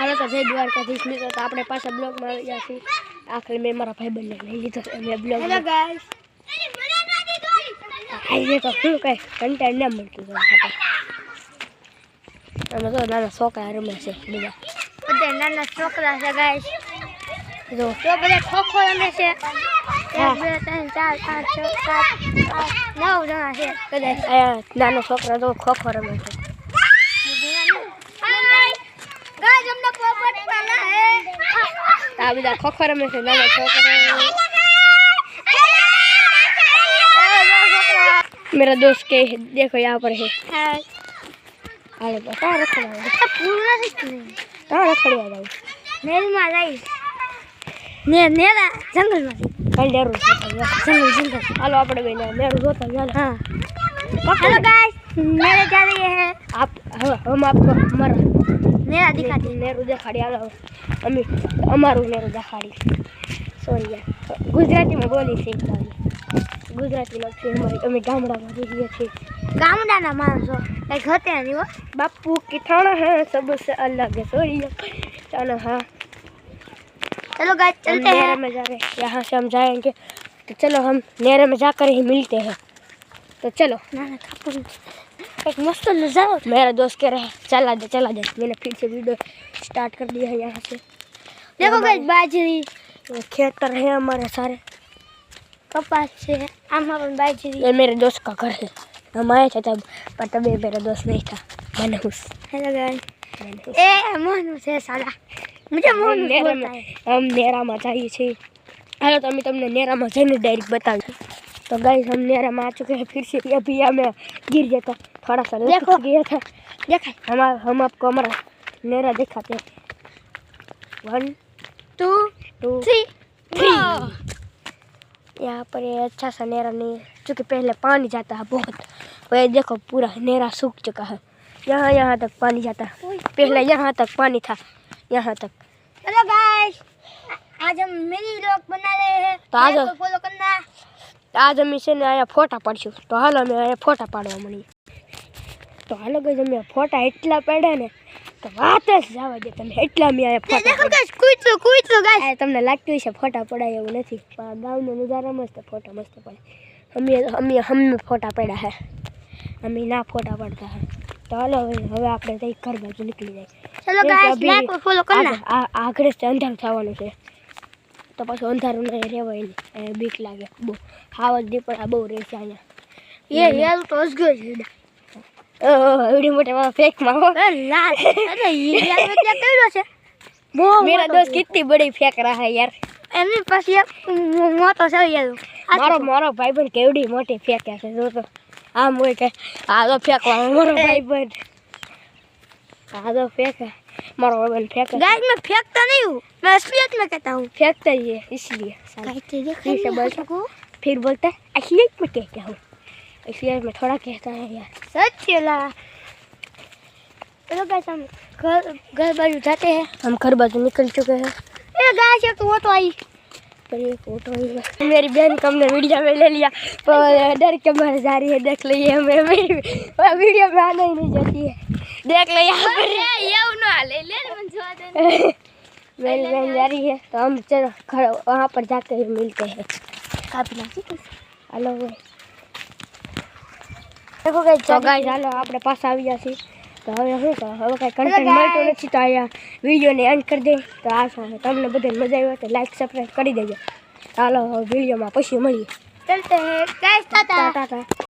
हालो तो जय द्वारकाधीश मित्रों तो आपणे पाछा ब्लॉग में આવી ગયા છીએ આખરે મેં મારા ભાઈબંધને લઈ લીધો છે અમે બ્લોગ હેલો ગાઈસ આજે તો શું કઈ કન્ટેન્ટ ન મળતું અમે તો નાના છોકરા રમે છે બધા નાના છોકરા છે ગાઈસ જો બધા ખોખો રમે છે 1 2 3 4 5 6 7 8 9 જણા છે કદાચ નાનો છોકરા તો ખોખો રમે છે गाइस हमने पोपट पाला है आ બધા ખોખો રમે છે નાના છોકરા मेरा दोस्त के देखो यहाँ पर है हां तो कहां रखना है पूरा नहीं कहां रखवा जाओ मेल में जाई नेरा जंगल में कंडेरू जंगल हालो આપણે બેને મેરું જોતા ચાલ हां हेलो गाइस मेरे जा रही है आप हम आपको मरा नेरा दिखाती नेरू देखाड़ी हालो અમે અમારું નેરું દેખાડી સોરી યાર ગુજરાતી में બોલી શીખતા गुजराती लगती है हमारी हमें गामड़ा में रहिए थे गामड़ा ना मानसो लाइक होते हैं नहीं वो बापू की ठाणा है सबसे अलग है सॉरी चलो हाँ चलो गाइस चलते हैं नेरे में जा रहे यहाँ से हम जाएंगे तो चलो हम नेरे में जाकर ही मिलते हैं तो चलो ना एक मस्त नजारा मेरा दोस्त कह रहा है चला दे मैंने फिर से वीडियो स्टार्ट कर दिया है यहाँ से देखो गाइस बाजरी खेतर है हमारे सारे कपास से आम बाजरी ये मेरे दोस्त का घर है हम आए थे तब पर तब ये मेरा दोस्त नहीं था मनहूस हेलो गाइस ए मनहूस है साला मुझे मनहूस बोलता है हम नेरा में जाइए छे हेलो तो मैं तुमने नेरा में जाने डायरेक्ट बताऊं तो गाइस हम नेरा में आ चुके हैं फिर से अभी हमें गिर गया था थोड़ा सा देखो गया था देखा हम आपको हमारा नेरा दिखाते हैं 1 2 3 यहाँ पर ये अच्छा सा नेरा नहीं है क्योंकि पहले पानी जाता है बहुत और ये देखो पूरा नेरा सूख चुका है यहाँ तक पानी जाता है पहले यहाँ तक पानी था यहाँ तक हेलो गाइस आज हम मिनी व्लॉग बना रहे हैं तो आज फॉलो करना आज हम इसे आया फोटा पाड़શું तो हालो मैं आया फोटा पाड़वा मળી तो हालो गाइस हम फोटा એટલા પાડ્યા ને તો વાત જ જવા દે તમે એટલા મે આયા ફોટા देखो गाइस કૂતરો गाइस તમને લાગતું હશે ફોટા પડાય એવું નથી પણ ગામનો નજારા મસ્ત ફોટા મસ્ત પડે हम फोटा पड़ा है हमें ना फोटा पड़ता है तो हालो હવે આપણે તઈ ઘર બાજુ નીકળી જાય ચલો ગાઈસ લાઈક और ફોલો करना આગળ से અંધારું થવાનું છે તો પછી અંધારું ન રહેવાય ને બીક લાગે બહુ હાવજ દીપડા બહુ રહે છે અહીંયા ये तो અસગર છે एवढी मोटे मामा फेंक मारो लाल अरे ये यार में क्या कर रहा है मेरा दोस्त कितनी बड़ी फेंक रहा है यार एने पास ये मोटो से यार मारो भाईबंध केवड़ी मोटी फेंके છે જો તો આ મોય કે આ તો फेंकवा मारो भाईबंध आ तो फेंक मारो भाईबंध फेंक गाइस मैं फेंकता नहीं हूं मैं असलियत में कहता हूं फेंकता ही है इसलिए फिर से बोलता फिर बोलता असलियत में कहता हूं इसलिए मैं थोड़ा कहता है यार सच चला चलो गाइस हम घर बाजू जाते हैं हम घर बाजू निकल चुके हैं ए गाइस एक फोटो आई पर ये फोटो आई मेरी बहन को हमने वीडियो में ले लिया पर डर के मारे जा रही है देख लीजिए हमें मेरी वीडियो में आने ही नहीं जाती है देख लो यहाँ पर ये ना ले मन जो दे मेरी बहन जा रही है तो हम चलो घर वहाँ पर जाकर ही मिलते हैं काफी नाची हेलो देखो गाइस तो गाइस हालो આપણે પાછા આવ્યા છીએ તો હવે શું કરો હવે કઈ કન્ટેન્ટ મળતો નથી તો આ વિડિયોને એન્ડ કરી દે તો આ તમને બધાને મજા આવી તો લાઈક સબસ્ક્રાઇબ કરી દેજો હાલો વિડિયોમાં પછી મળીએ ચલતે હે ગાइस टाटा